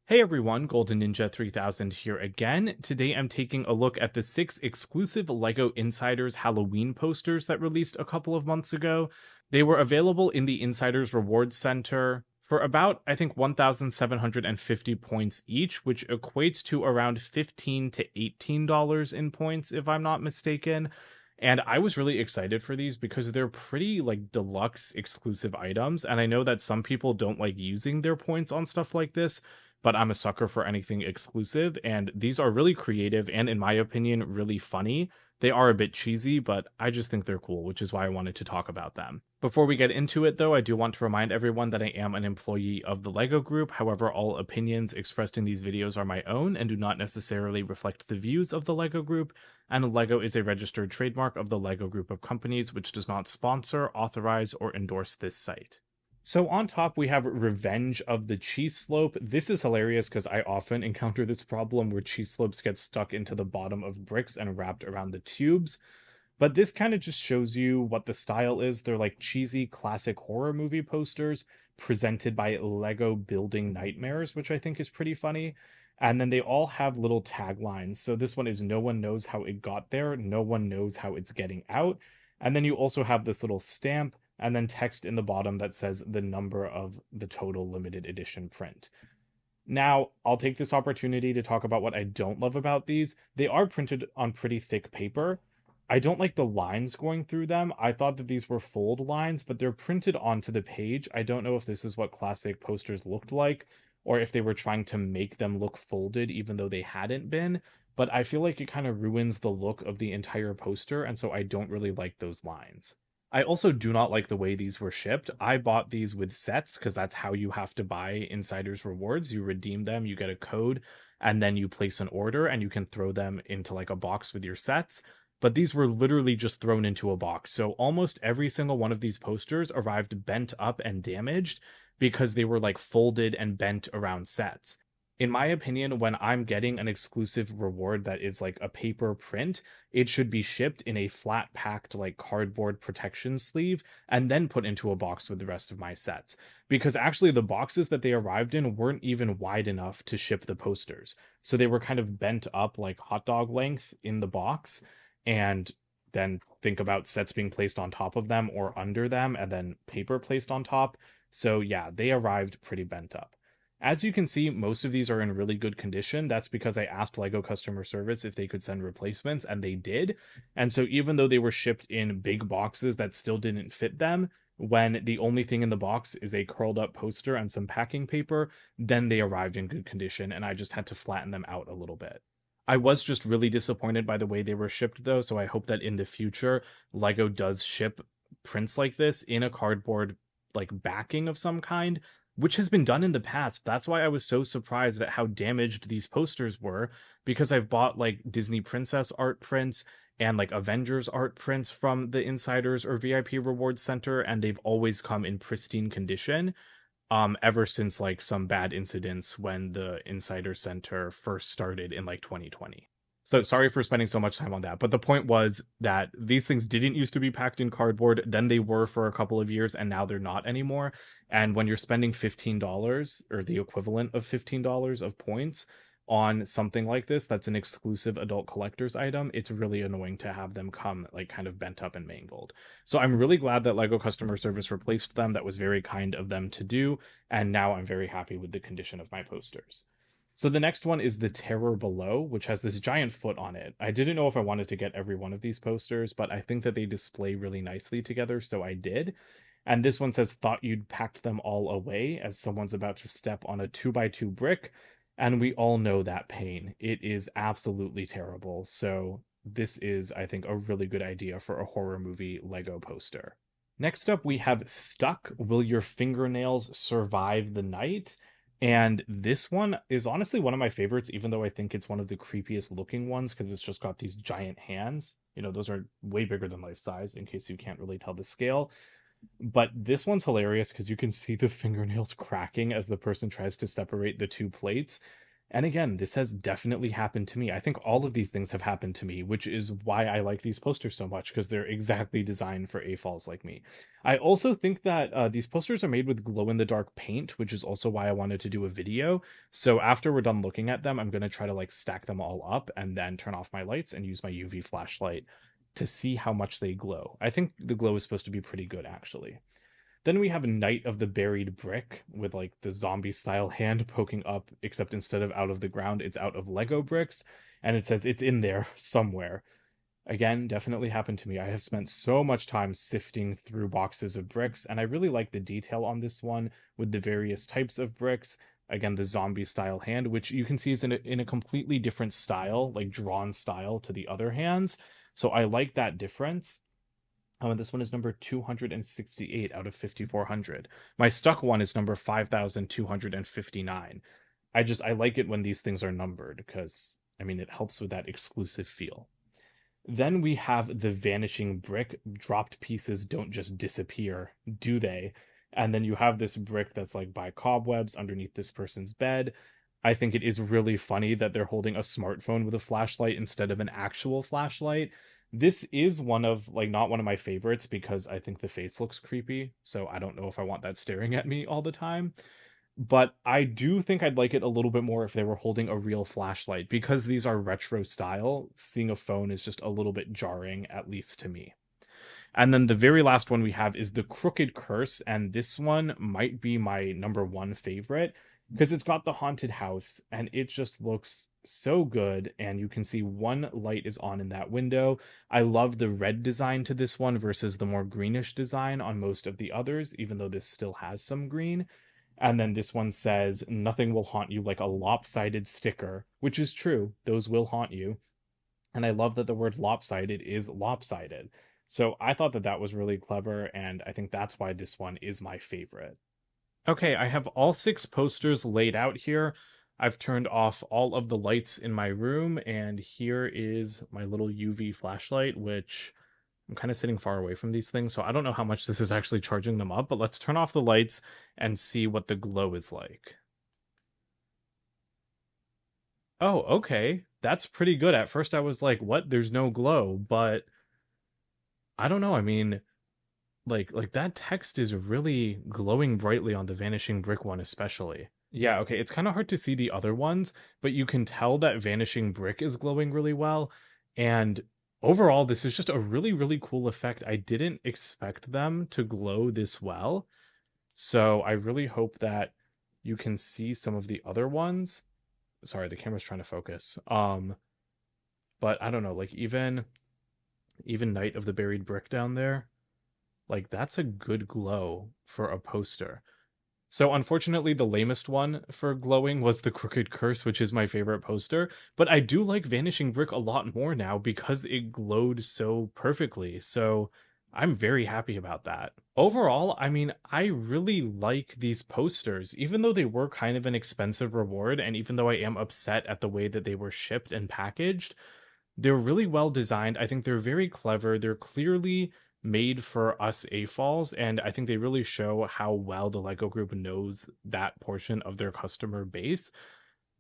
Hey everyone, Golden Ninja 3000 here again. Today I'm taking a look at the 6 exclusive LEGO Insiders Halloween posters that released a couple of months ago. They were available in the Insiders Rewards Center for about, I think, 1,750 points each, which equates to around $15 to $18 in points, if I'm not mistaken. And I was really excited for these because they're pretty like deluxe exclusive items. And I know that some people don't like using their points on stuff like this, but I'm a sucker for anything exclusive, and these are really creative and, in my opinion, really funny. They are a bit cheesy, but I just think they're cool, which is why I wanted to talk about them. Before we get into it, though, I do want to remind everyone that I am an employee of the LEGO Group. However, all opinions expressed in these videos are my own and do not necessarily reflect the views of the LEGO Group, and LEGO is a registered trademark of the LEGO Group of companies, which does not sponsor, authorize, or endorse this site. So on top, we have Revenge of the Cheese Slope. This is hilarious because I often encounter this problem where cheese slopes get stuck into the bottom of bricks and wrapped around the tubes. But this kind of just shows you what the style is. They're like cheesy classic horror movie posters presented by Lego Building Nightmares, which I think is pretty funny. And then they all have little taglines. So this one is "No one knows how it got there, no one knows how it's getting out." And then you also have this little stamp and then text in the bottom that says the number of the total limited edition print. Now, I'll take this opportunity to talk about what I don't love about these. They are printed on pretty thick paper. I don't like the lines going through them. I thought that these were fold lines, but they're printed onto the page. I don't know if this is what classic posters looked like, or if they were trying to make them look folded even though they hadn't been. But I feel like it kind of ruins the look of the entire poster, and so I don't really like those lines. I also do not like the way these were shipped. I bought these with sets because that's how you have to buy Insider's Rewards. You redeem them, you get a code, and then you place an order and you can throw them into like a box with your sets. But these were literally just thrown into a box. So almost every single one of these posters arrived bent up and damaged because they were like folded and bent around sets. In my opinion, when I'm getting an exclusive reward that is like a paper print, it should be shipped in a flat packed like cardboard protection sleeve and then put into a box with the rest of my sets. Because actually the boxes that they arrived in weren't even wide enough to ship the posters. So they were kind of bent up like hot dog length in the box, and then think about sets being placed on top of them or under them and then paper placed on top. So yeah, they arrived pretty bent up. As you can see, most of these are in really good condition. That's because I asked LEGO customer service if they could send replacements, and they did. And so even though they were shipped in big boxes that still didn't fit them, when the only thing in the box is a curled up poster and some packing paper, then they arrived in good condition, and I just had to flatten them out a little bit. I was just really disappointed by the way they were shipped, though, so I hope that in the future, LEGO does ship prints like this in a cardboard like backing of some kind, which has been done in the past. That's why I was so surprised at how damaged these posters were, because I've bought like Disney Princess art prints and like Avengers art prints from the Insiders or VIP Rewards Center, and they've always come in pristine condition. Ever since like some bad incidents when the Insider Center first started in like 2020. So sorry for spending so much time on that. But the point was that these things didn't used to be packed in cardboard. Then they were for a couple of years, and now they're not anymore. And when you're spending $15 or the equivalent of $15 of points on something like this, that's an exclusive adult collector's item, it's really annoying to have them come like kind of bent up and mangled. So I'm really glad that LEGO customer service replaced them. That was very kind of them to do. And now I'm very happy with the condition of my posters. So the next one is the Terror Below, which has this giant foot on it. I didn't know if I wanted to get every one of these posters, but I think that they display really nicely together, so I did. And this one says, "Thought you'd packed them all away," as someone's about to step on a 2x2 brick. And we all know that pain. It is absolutely terrible. So this is, I think, a really good idea for a horror movie Lego poster. Next up, we have Stuck. Will your fingernails survive the night? And this one is honestly one of my favorites, even though I think it's one of the creepiest looking ones because it's just got these giant hands. You know, those are way bigger than life size, in case you can't really tell the scale. But this one's hilarious because you can see the fingernails cracking as the person tries to separate the two plates. And again, this has definitely happened to me. I think all of these things have happened to me, which is why I like these posters so much because they're exactly designed for AFOLs like me. I also think that these posters are made with glow in the dark paint, which is also why I wanted to do a video. So after we're done looking at them, I'm going to try to like stack them all up and then turn off my lights and use my UV flashlight to see how much they glow. I think the glow is supposed to be pretty good actually. Then we have Night of the Buried Brick with like the zombie style hand poking up, except instead of out of the ground, it's out of Lego bricks. And it says it's in there somewhere. Again, definitely happened to me. I have spent so much time sifting through boxes of bricks, and I really like the detail on this one with the various types of bricks. Again, the zombie style hand, which you can see is in a completely different style, like drawn style to the other hands. So I like that difference. Oh, and this one is number 268 out of 5,400. My stuck one is number 5,259. I like it when these things are numbered because I mean it helps with that exclusive feel. Then we have the vanishing brick. Dropped pieces don't just disappear, do they? And then you have this brick that's like by cobwebs underneath this person's bed. I think it is really funny that they're holding a smartphone with a flashlight instead of an actual flashlight. This is one of like not one of my favorites because I think the face looks creepy, so I don't know if I want that staring at me all the time. But I do think I'd like it a little bit more if they were holding a real flashlight because these are retro style. Seeing a phone is just a little bit jarring, at least to me. And then the very last one we have is the Crooked Curse, and this one might be my number one favorite because it's got the haunted house and it just looks so good. And you can see one light is on in that window. I love the red design to this one versus the more greenish design on most of the others, even though this still has some green. And then this one says, nothing will haunt you like a lopsided sticker, which is true. Those will haunt you. And I love that the word lopsided is lopsided. So I thought that that was really clever, and I think that's why this one is my favorite. Okay, I have all six posters laid out here. I've turned off all of the lights in my room, and here is my little UV flashlight, which I'm kind of sitting far away from these things, so I don't know how much this is actually charging them up, but let's turn off the lights and see what the glow is like. Oh, okay. That's pretty good. At first I was like, what? There's no glow, but I don't know. I mean, like that text is really glowing brightly on the Vanishing Brick one especially. Yeah, okay, it's kind of hard to see the other ones, but you can tell that Vanishing Brick is glowing really well. And overall, this is just a really, really cool effect. I didn't expect them to glow this well. So I really hope that you can see some of the other ones. Sorry, the camera's trying to focus. But I don't know, like even Night of the Buried Brick down there, like that's a good glow for a poster. So unfortunately, the lamest one for glowing was the Crooked Curse, which is my favorite poster. But I do like Vanishing Brick a lot more now because it glowed so perfectly. So I'm very happy about that. Overall, I mean, I really like these posters, even though they were kind of an expensive reward, and even though I am upset at the way that they were shipped and packaged, they're really well designed. I think they're very clever. They're clearly made for us AFOLs, and I think they really show how well the Lego Group knows that portion of their customer base.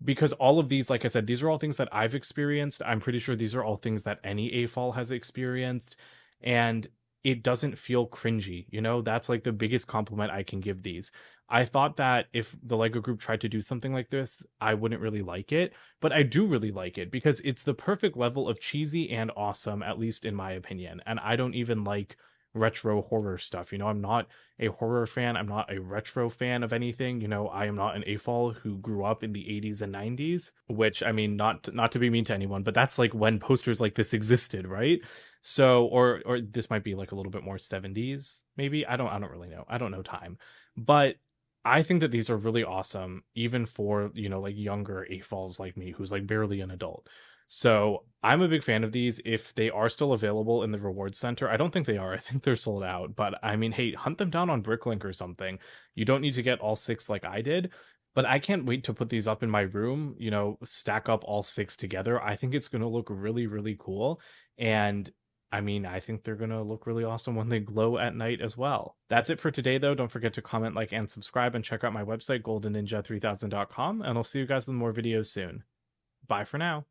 Because all of these, like I said, these are all things that I've experienced. I'm pretty sure these are all things that any AFOL has experienced, and it doesn't feel cringy. You know, that's like the biggest compliment I can give these. I thought that if the Lego Group tried to do something like this, I wouldn't really like it, but I do really like it because it's the perfect level of cheesy and awesome, at least in my opinion. And I don't even like retro horror stuff. You know, I'm not a horror fan. I'm not a retro fan of anything. You know, I am not an AFOL who grew up in the 80s and 90s, which I mean, not to be mean to anyone, but that's like when posters like this existed, right? So, or this might be like a little bit more 70s, maybe. I don't really know. I don't know time, but I think that these are really awesome, even for, you know, like younger AFOLs like me, who's like barely an adult. So I'm a big fan of these. If they are still available in the reward center, I don't think they are. I think they're sold out. But I mean, hey, hunt them down on Bricklink or something. You don't need to get all six like I did. But I can't wait to put these up in my room, you know, stack up all six together. I think it's going to look really, really cool. And I mean, I think they're going to look really awesome when they glow at night as well. That's it for today, though. Don't forget to comment, like, and subscribe, and check out my website, goldenninja3000.com, and I'll see you guys with more videos soon. Bye for now.